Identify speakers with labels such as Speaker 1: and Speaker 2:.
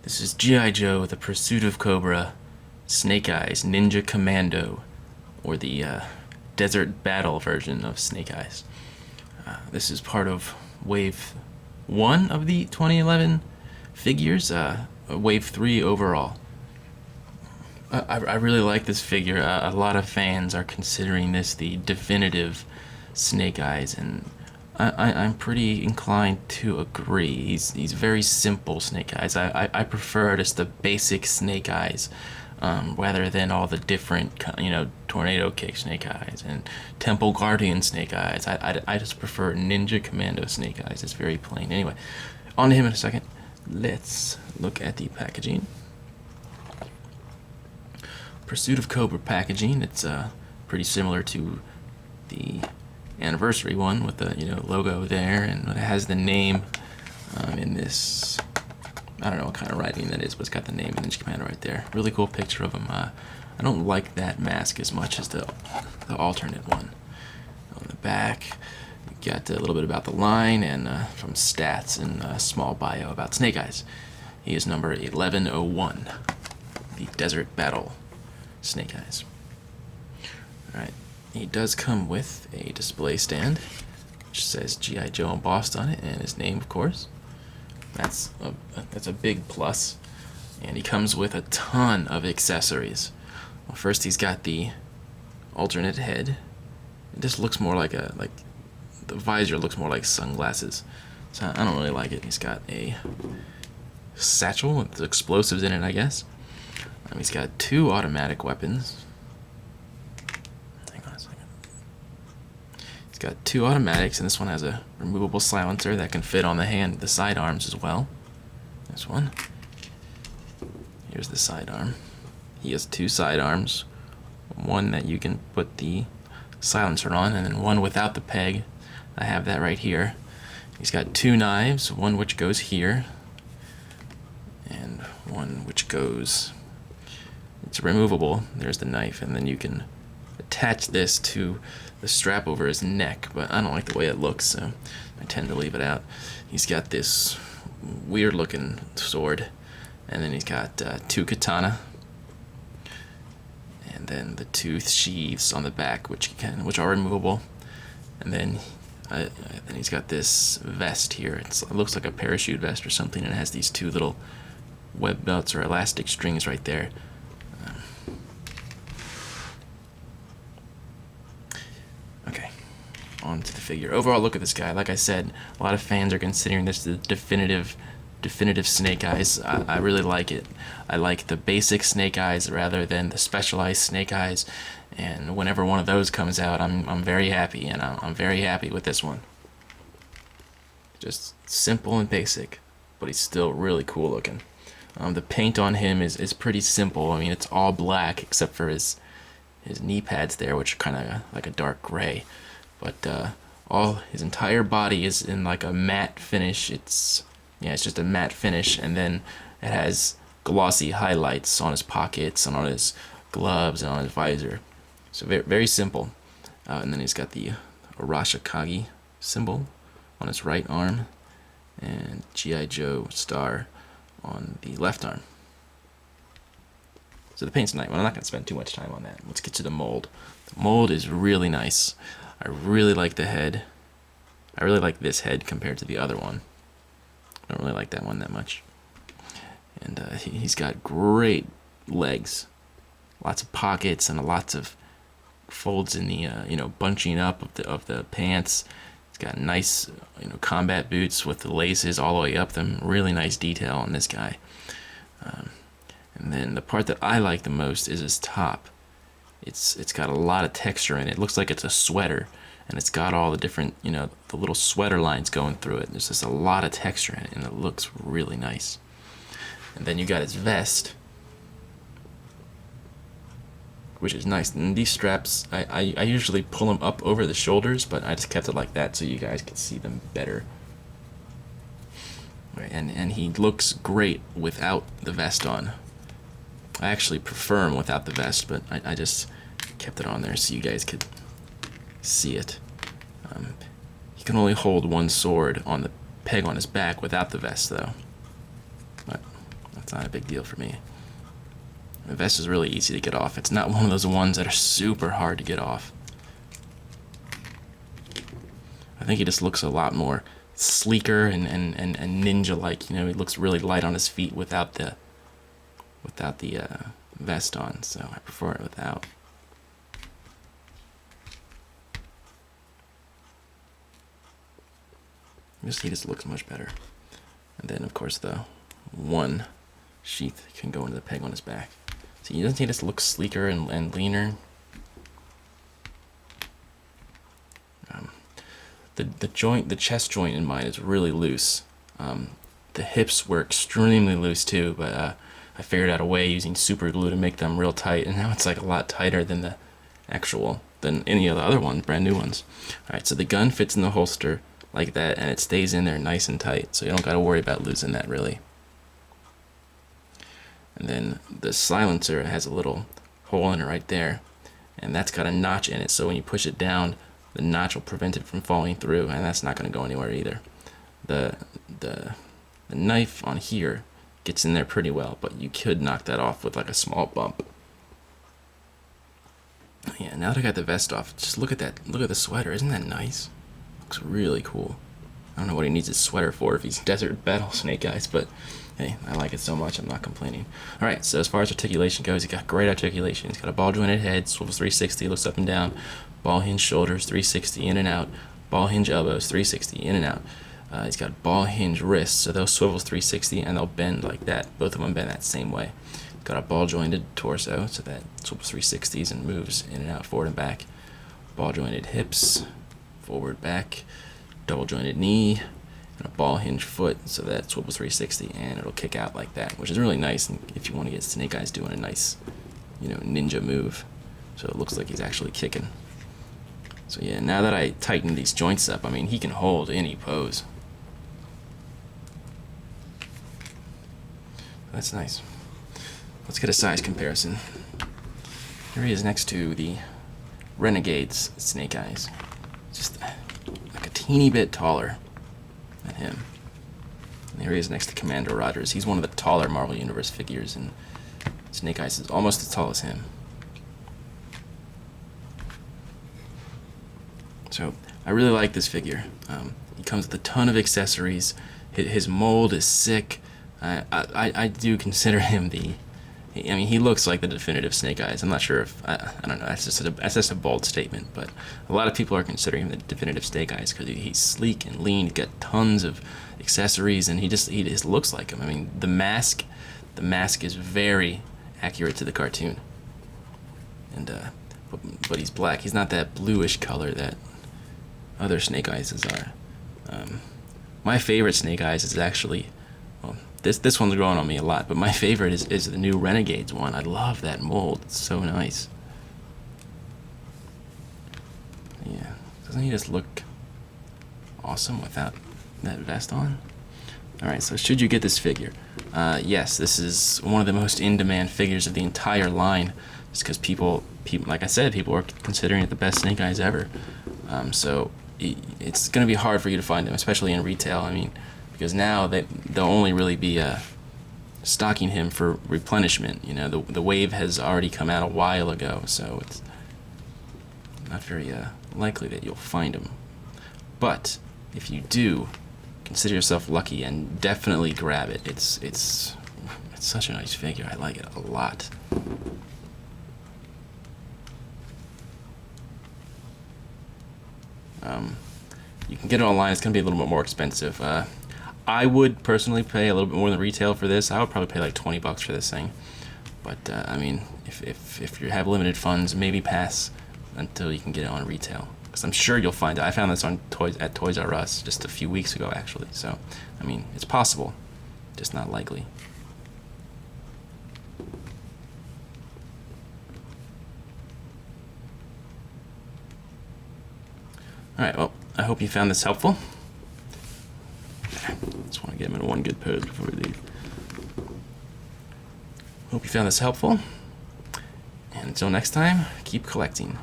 Speaker 1: This is G.I. Joe, The Pursuit of Cobra, Snake Eyes, Ninja Commando, or the Desert Battle version of Snake Eyes. This is part of Wave 1 of the 2011 figures, Wave 3 overall. I really like this figure. A lot of fans are considering this the definitive Snake Eyes, and I'm pretty inclined to agree. He's very simple Snake Eyes. I prefer just the basic Snake Eyes, rather than all the different, Tornado Kick Snake Eyes and Temple Guardian Snake Eyes. I just prefer Ninja Commando Snake Eyes. It's very plain. Anyway, on to him in a second. Let's look at the packaging. Pursuit of Cobra packaging. It's pretty similar to the anniversary one with the logo there, and it has the name in this. I don't know what kind of writing that is, but it's got the name of Ninja Commando right there. Really cool picture of him. I don't like that mask as much as the alternate one. On the back, you got a little bit about the line and some stats and a small bio about Snake Eyes. He is number 1101, the Desert Battle Snake Eyes. Alright, he does come with a display stand, which says G.I. Joe embossed on it, and his name, of course. That's a big plus. And he comes with a ton of accessories. Well, first he's got the alternate head. It just looks more like the visor looks more like sunglasses. So I don't really like it. He's got a satchel with explosives in it, I guess. He's got two automatic weapons. Hang on a second. He's got two automatics, and this one has a removable silencer that can fit on the sidearms as well. This one. Here's the sidearm. He has two sidearms. One that you can put the silencer on, and then one without the peg. I have that right here. He's got two knives, one which goes here, and one which goes... It's removable. There's the knife, and then you can attach this to the strap over his neck, but I don't like the way it looks, so I tend to leave it out. He's got this weird looking sword, and then he's got two katana, and then the two sheaths on the back, which are removable, and then he's got this vest here. It looks like a parachute vest or something, and it has these two little web belts or elastic strings right there. Onto the figure. Overall look at this guy. Like I said, a lot of fans are considering this the definitive Snake Eyes. I really like it. I like the basic Snake Eyes rather than the specialized Snake Eyes, and whenever one of those comes out, I'm very happy, and I'm very happy with this one. Just simple and basic, but he's still really cool looking. The paint on him is pretty simple. I mean, it's all black except for his knee pads there, which are kind of like a dark gray. But all his entire body is in like a matte finish. It's just a matte finish, and then it has glossy highlights on his pockets and on his gloves and on his visor. So very, very simple. And then he's got the Arashikage symbol on his right arm, and G.I. Joe star on the left arm. So the paint's nice. Well, I'm not going to spend too much time on that. Let's get to the mold. The mold is really nice. I really like the head. I really like this head compared to the other one. I don't really like that one that much. And he's got great legs. Lots of pockets and lots of folds in the, bunching up of the pants. He's got nice, combat boots with the laces all the way up them. Really nice detail on this guy. And then the part that I like the most is his top. It's got a lot of texture in it. It looks like it's a sweater, and it's got all the different, the little sweater lines going through it. There's just a lot of texture in it, and it looks really nice. And then you got his vest, which is nice. And these straps, I usually pull them up over the shoulders, but I just kept it like that so you guys can see them better. Right, and he looks great without the vest on. I actually prefer him without the vest, but I just kept it on there so you guys could see it. He can only hold one sword on the peg on his back without the vest, though. But it's not a big deal for me. The vest is really easy to get off. It's not one of those ones that are super hard to get off. I think he just looks a lot more sleeker and ninja-like. You know, he looks really light on his feet without the vest on, so I prefer it without. He just looks much better. And then, of course, the one sheath can go into the peg on his back. See, doesn't he just look sleeker and leaner? The chest joint in mine is really loose. The hips were extremely loose too, but I figured out a way using super glue to make them real tight, and now it's like a lot tighter than any of the other ones, brand new ones. Alright, so the gun fits in the holster like that, and it stays in there nice and tight, so you don't got to worry about losing that really. And then the silencer has a little hole in it right there, and that's got a notch in it, so when you push it down, the notch will prevent it from falling through, and that's not going to go anywhere either. The knife on here gets in there pretty well, but you could knock that off with like a small bump. Yeah, now that I got the vest off, just look at that. Look at the sweater. Isn't that nice? Looks really cool. I don't know what he needs his sweater for if he's Desert Battle Snake Eyes, but hey, I like it so much, I'm not complaining. Alright, so as far as articulation goes, he got great articulation. He's got a ball jointed head, swivels 360, looks up and down, ball hinge shoulders, 360 in and out, ball hinge elbows, 360 in and out. He's got ball hinge wrists, so those swivels 360 and they'll bend like that. Both of them bend that same way. He's got a ball jointed torso, so that swivels 360s and moves in and out, forward and back. Ball jointed hips, forward, back, double jointed knee, and a ball hinge foot, so that swivels 360 and it'll kick out like that, which is really nice if you want to get Snake Eyes doing a nice, you know, ninja move. So it looks like he's actually kicking. So yeah, now that I tighten these joints up, I mean, he can hold any pose. That's nice. Let's get a size comparison. Here he is next to the Renegade's Snake Eyes. Just like a teeny bit taller than him. And here he is next to Commando Rogers. He's one of the taller Marvel Universe figures, and Snake Eyes is almost as tall as him. So I really like this figure. He comes with a ton of accessories. His mold is sick. I do consider him I mean, he looks like the definitive Snake Eyes. I'm not sure if I don't know. That's just a bold statement, but a lot of people are considering him the definitive Snake Eyes because he's sleek and lean. He's got tons of accessories, and he just looks like him. I mean, the mask is very accurate to the cartoon, and but he's black. He's not that bluish color that other Snake Eyes are. My favorite Snake Eyes is actually, well, this one's growing on me a lot, but my favorite is the new Renegades one. I love that mold. It's so nice. Yeah, doesn't he just look awesome without that vest on? Alright, so should you get this figure? Yes, this is one of the most in-demand figures of the entire line, just because people, like I said, people are considering it the best Snake Eyes ever. So it's going to be hard for you to find them, especially in retail. I mean, because now they'll only really be stocking him for replenishment. You know, the wave has already come out a while ago, so it's not very likely that you'll find him. But if you do, consider yourself lucky and definitely grab it. It's such a nice figure. I like it a lot. You can get it online. It's going to be a little bit more expensive. I would personally pay a little bit more than retail for this. I would probably pay like $20 for this thing. But I mean, if you have limited funds, maybe pass until you can get it on retail, because I'm sure you'll find it. I found this on at Toys R Us just a few weeks ago, actually. So, I mean, it's possible, just not likely. Alright, well, I hope you found this helpful. Just want to get him in one good pose before we leave. Hope you found this helpful. And until next time, keep collecting.